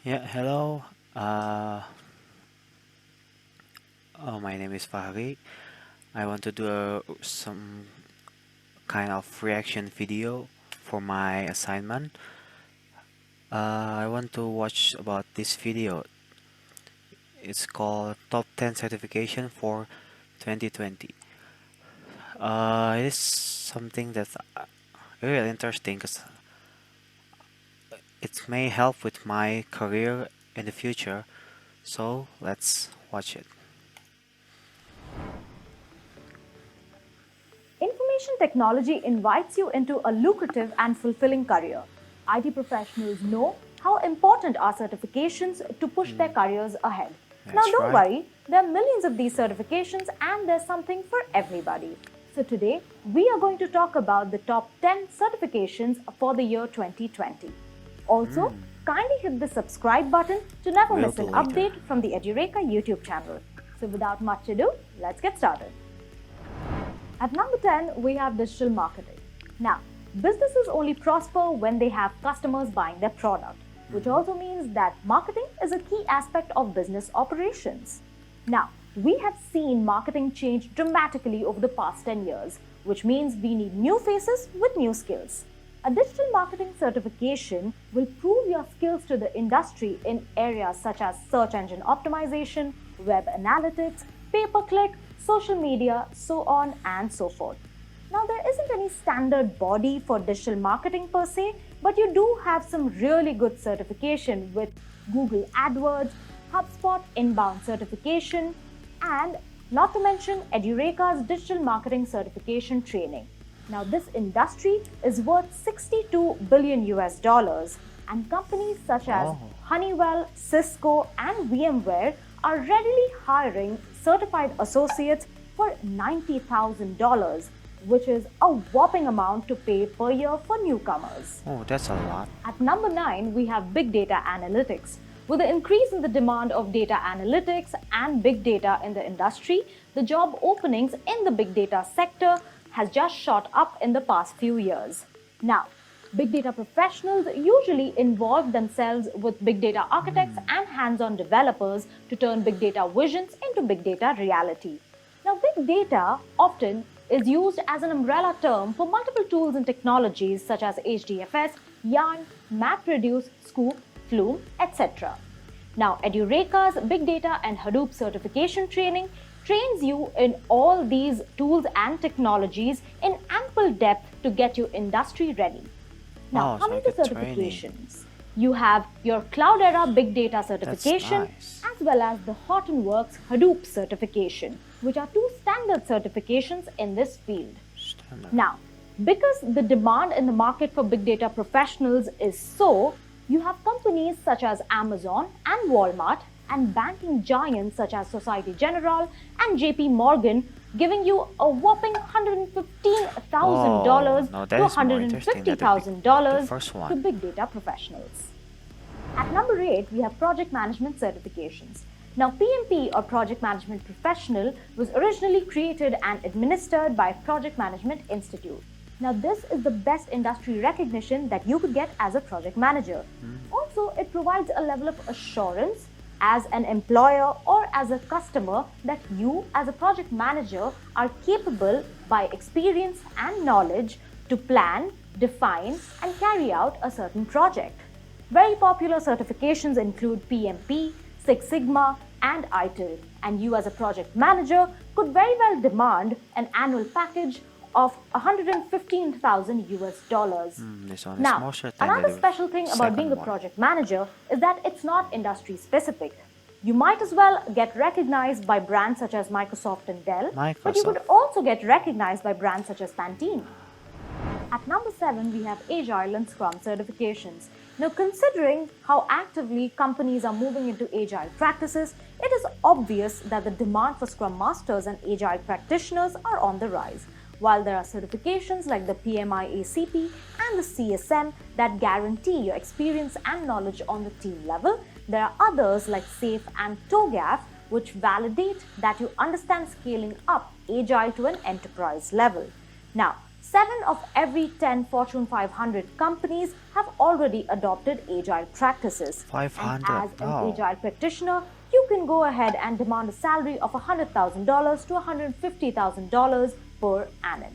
Yeah, hello. Uh, my name is Fakhri. I want to do some kind of reaction video for my assignment. I want to watch about this video. It's called Top 10 Certification for 2020. It is something that's really interesting because it may help with my career in the future. So let's watch it. Information technology invites you into a lucrative and fulfilling career. IT professionals know how important are certifications to push their careers ahead. Now, That's don't right. worry, there are millions of these certifications and there's something for everybody. So, today we are going to talk about the top 10 certifications for the year 2020. Also, kindly hit the subscribe button to never We'll miss do an later. update from the Edureka YouTube channel. So, without much ado, let's get started. At number 10, we have digital marketing. Now, businesses only prosper when they have customers buying their product, which also means that marketing is a key aspect of business operations. Now, we have seen marketing change dramatically over the past 10 years, which means we need new faces with new skills. A digital marketing certification will prove your skills to the industry in areas such as search engine optimization, web analytics, pay-per-click, social media, so on and so forth. Now, there isn't any standard body for digital marketing per se, but you do have some really good certification with Google AdWords, HubSpot inbound certification, and not to mention Edureka's digital marketing certification training. Now, this industry is worth 62 billion US dollars, and companies such as Oh. Honeywell, Cisco, and VMware are readily hiring certified associates for $90,000, which is a whopping amount to pay per year for newcomers. Oh, that's a lot. At number 9, we have big data analytics. With the increase in the demand of data analytics and big data in the industry, the job openings in the big data sector has just shot up in the past few years. Now, big data professionals usually involve themselves with big data architects and hands-on developers to turn big data visions into big data reality. Now, big data often is used as an umbrella term for multiple tools and technologies such as HDFS, Yarn, MapReduce, Scoop, Flume, etc. Now, Edureka's Big Data and Hadoop certification training trains you in all these tools and technologies in ample depth to get you industry ready. Now, Oh, coming so to good training. certifications, you have your Cloud Era Big Data certification nice. as well as the Hortonworks Hadoop certification, which are two standard certifications in this field. Standard. Now, because the demand in the market for big data professionals is so, you have companies such as Amazon and Walmart and banking giants such as Societe Generale and JP Morgan giving you a whopping $115,000 Oh, no, to that is more interesting than the $150,000 first to one. big data professionals. At number 8, we have project management certifications. Now, PMP or Project Management Professional was originally created and administered by Project Management Institute. Now, this is the best industry recognition that you could get as a project manager. Also, it provides a level of assurance as an employer or as a customer that you, as a project manager, are capable by experience and knowledge to plan, define, and carry out a certain project. Very popular certifications include PMP, Six Sigma, and ITIL, and you as a project manager could very well demand an annual package of 115,000 US dollars. This one is Now, more certain than another the special thing about being a second one. project manager is that it's not industry specific. You might as well get recognized by brands such as Microsoft and Dell, but you could Microsoft. also get recognized by brands such as Pantene. At number 7, we have AGILE and SCRUM certifications. Now, considering how actively companies are moving into Agile practices, it is obvious that the demand for Scrum Masters and Agile practitioners are on the rise. While there are certifications like the PMI ACP and the CSM that guarantee your experience and knowledge on the team level, there are others like SAFe and TOGAF which validate that you understand scaling up Agile to an enterprise level. Now, 7 of every 10 Fortune 500 companies have already adopted agile practices. 500, and as an wow. agile practitioner, you can go ahead and demand a salary of $100,000 to $150,000 per annum.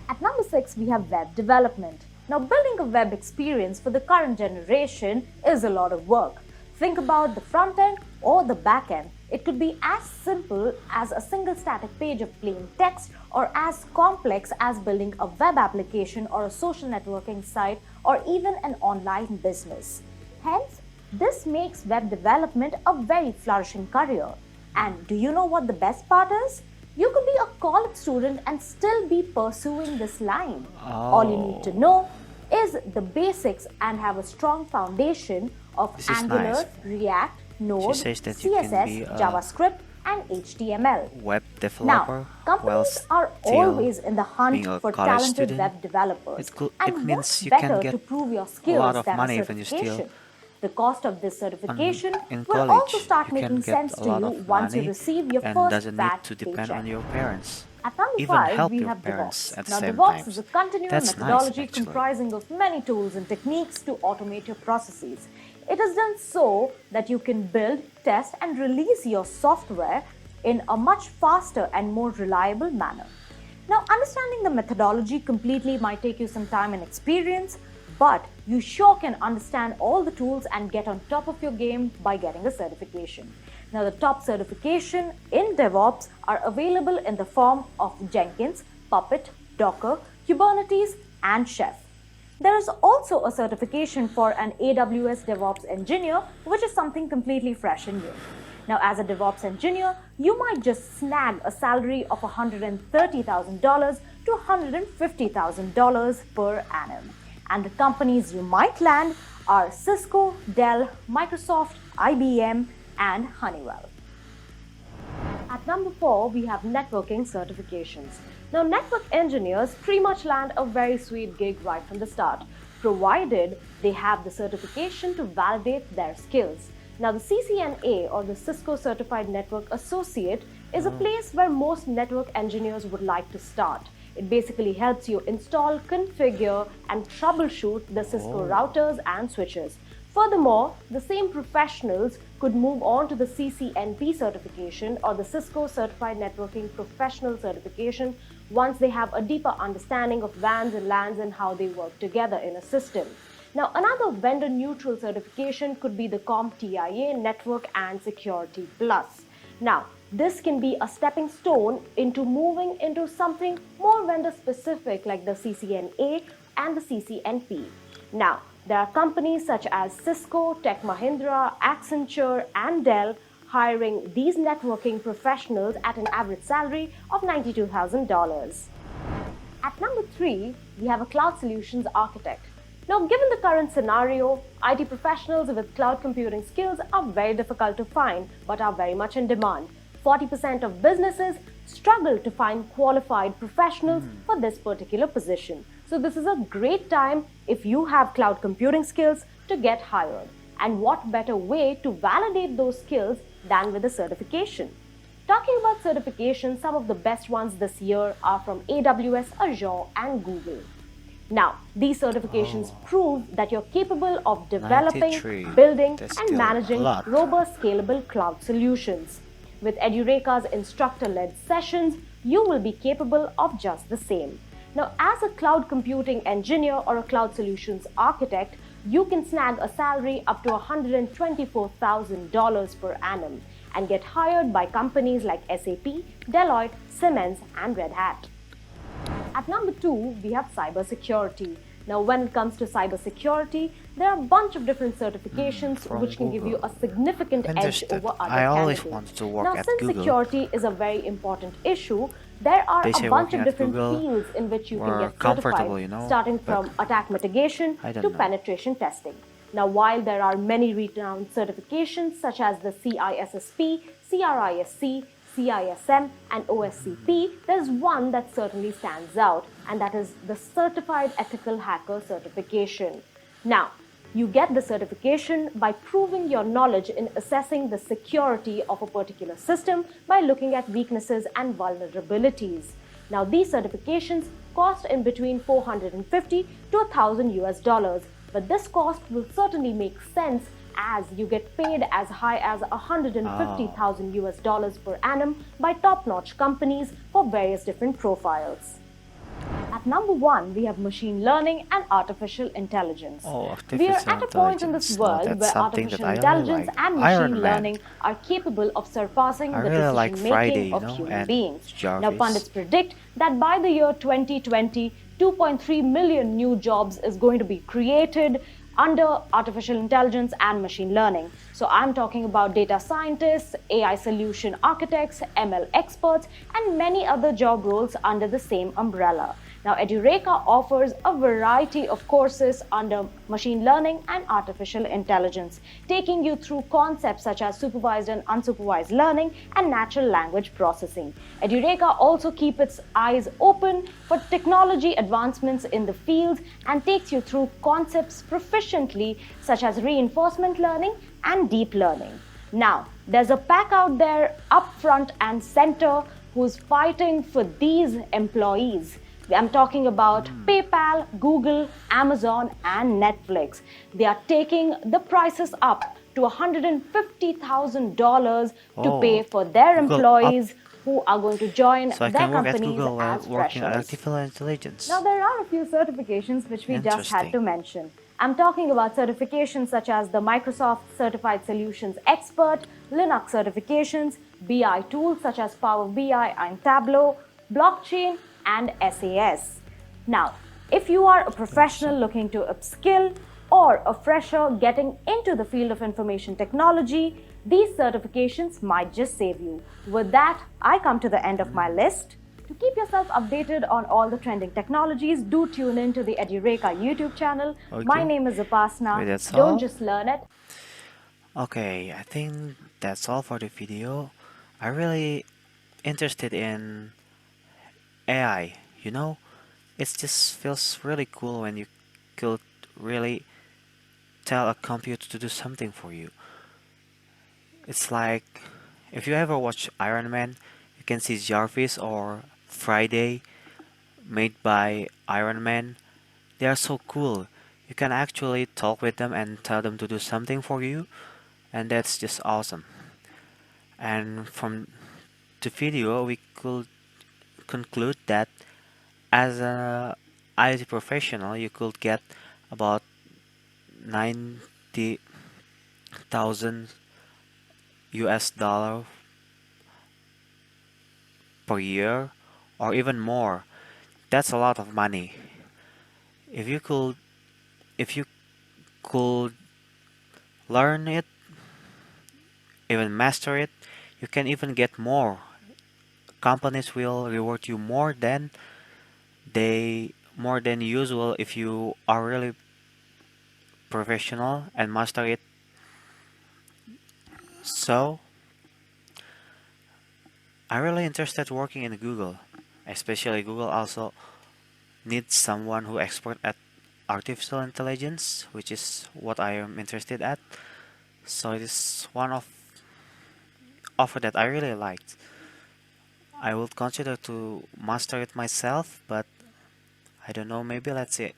At number 6, we have web development. Now, building a web experience for the current generation is a lot of work. Think about the front end or the back end. It could be as simple as a single static page of plain text or as complex as building a web application or a social networking site or even an online business. Hence, this makes web development a very flourishing career. And do you know what the best part is? You could be a college student and still be pursuing this line. All you need to know is the basics and have a strong foundation of Angular, nice. React, Node, CSS, JavaScript, and HTML. Web developer. Now, companies are always in the hunt for talented web developers. And what's better to prove your skills than a certification? The cost of this certification will also start making sense to you once you receive your first fat paycheck. At number 5, we have DEVOPS. Now, DEVOPS is a continuous methodology comprising of many tools and techniques to automate your processes. It is done so that you can build, test, and release your software in a much faster and more reliable manner. Now, understanding the methodology completely might take you some time and experience, but you sure can understand all the tools and get on top of your game by getting a certification. Now, the top certification in DevOps are available in the form of Jenkins, Puppet, Docker, Kubernetes, and Chef. There is also a certification for an AWS DevOps engineer, which is something completely fresh and new. Now, as a DevOps engineer, you might just snag a salary of $130,000 to $150,000 per annum. And the companies you might land are Cisco, Dell, Microsoft, IBM, and Honeywell. At number 4, we have networking certifications. Now, network engineers pretty much land a very sweet gig right from the start, provided they have the certification to validate their skills. Now, the CCNA, or the Cisco Certified Network Associate, is a place where most network engineers would like to start. It basically helps you install, configure, and troubleshoot the Cisco routers and switches. Furthermore, the same professionals could move on to the CCNP certification, or the Cisco Certified Networking Professional certification, once they have a deeper understanding of WANs and LANs and how they work together in a system. Now, another vendor-neutral certification could be the CompTIA Network and Security Plus. Now, this can be a stepping stone into moving into something more vendor-specific like the CCNA and the CCNP. Now, there are companies such as Cisco, Tech Mahindra, Accenture, and Dell hiring these networking professionals at an average salary of $92,000. At number 3, we have a cloud solutions architect. Now, given the current scenario, IT professionals with cloud computing skills are very difficult to find, but are very much in demand. 40% of businesses struggle to find qualified professionals for this particular position. So this is a great time if you have cloud computing skills to get hired. And what better way to validate those skills than with a certification? Talking about certifications, some of the best ones this year are from AWS, Azure, and Google. Now, these certifications prove that you're capable of developing, building, and managing robust, scalable cloud solutions. With Edureka's instructor-led sessions, you will be capable of just the same. Now, as a cloud computing engineer or a cloud solutions architect, you can snag a salary up to $124,000 per annum and get hired by companies like SAP, Deloitte, Siemens, and Red Hat. At number 2, we have cybersecurity. Now, when it comes to cybersecurity, there are a bunch of different certifications which can give you a significant edge over other candidates. Now, since security is a very important issue, there are a bunch of different fields in which you can get certified, starting from attack mitigation to penetration testing. Now, while there are many renowned certifications such as the CISSP, CRISC, CISM, and OSCP, there's one that certainly stands out, and that is the Certified Ethical Hacker certification. Now, you get the certification by proving your knowledge in assessing the security of a particular system by looking at weaknesses and vulnerabilities. Now, these certifications cost in between $450 to $1,000, but this cost will certainly make sense as you get paid as high as $150,000 per annum by top-notch companies for various different profiles. At number 1, we have machine learning and artificial intelligence. We are at a point in this world where artificial intelligence and machine learning are capable of surpassing the decision-making of human beings. Now, pundits predict that by the year 2020, 2.3 million new jobs is going to be created under artificial intelligence and machine learning. So I'm talking about data scientists, AI solution architects, ML experts, and many other job roles under the same umbrella. Now, Edureka offers a variety of courses under machine learning and artificial intelligence, taking you through concepts such as supervised and unsupervised learning and natural language processing. Edureka also keeps its eyes open for technology advancements in the field and takes you through concepts proficiently such as reinforcement learning and deep learning. Now, there's a pack out there up front and center who's fighting for these employees. I'm talking about PayPal, Google, Amazon, and Netflix. They are taking the prices up to $150,000 to pay for their employees who are going to join their companies as freshers. Now, there are a few certifications which we just had to mention. I'm talking about certifications such as the Microsoft Certified Solutions Expert, Linux certifications, BI tools such as Power BI and Tableau, blockchain, and SAS. Now, if you are a professional looking to upskill or a fresher getting into the field of information technology, these certifications might just save you. With that, I come to the end of my list. To keep yourself updated on all the trending technologies, do tune in to the Edureka YouTube channel. My name is Upasna. Don't just learn it. Okay, I think that's all for the video. I'm really interested in AI, it just feels really cool when you could really tell a computer to do something for you. It's like if you ever watch Iron Man, you can see Jarvis or Friday made by Iron Man. They are so cool. You can actually talk with them and tell them to do something for you, and that's just awesome. And from the video, we could conclude that as an IT professional, you could get about 90,000 US dollar per year or even more. That's a lot of money. If you could learn it, even master it, you can even get more. Companies will reward you more than usual if you are really professional and master it. So I'm really interested working in Google, especially Google also needs someone who expert at artificial intelligence, which is what I am interested at. So it is one of offer that I really liked. I would consider to master it myself, but I don't know, maybe let's see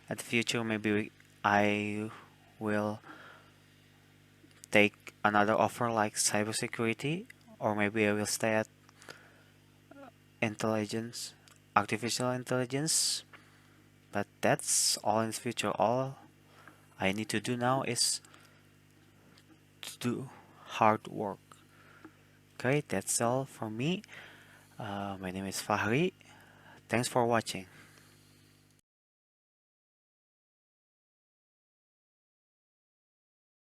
at the future, maybe I will take another offer like cybersecurity, or maybe I will stay at artificial intelligence, but that's all in the future. All I need to do now is to do hard work. Okay, that's all from me. My name is Fakhri. Thanks for watching.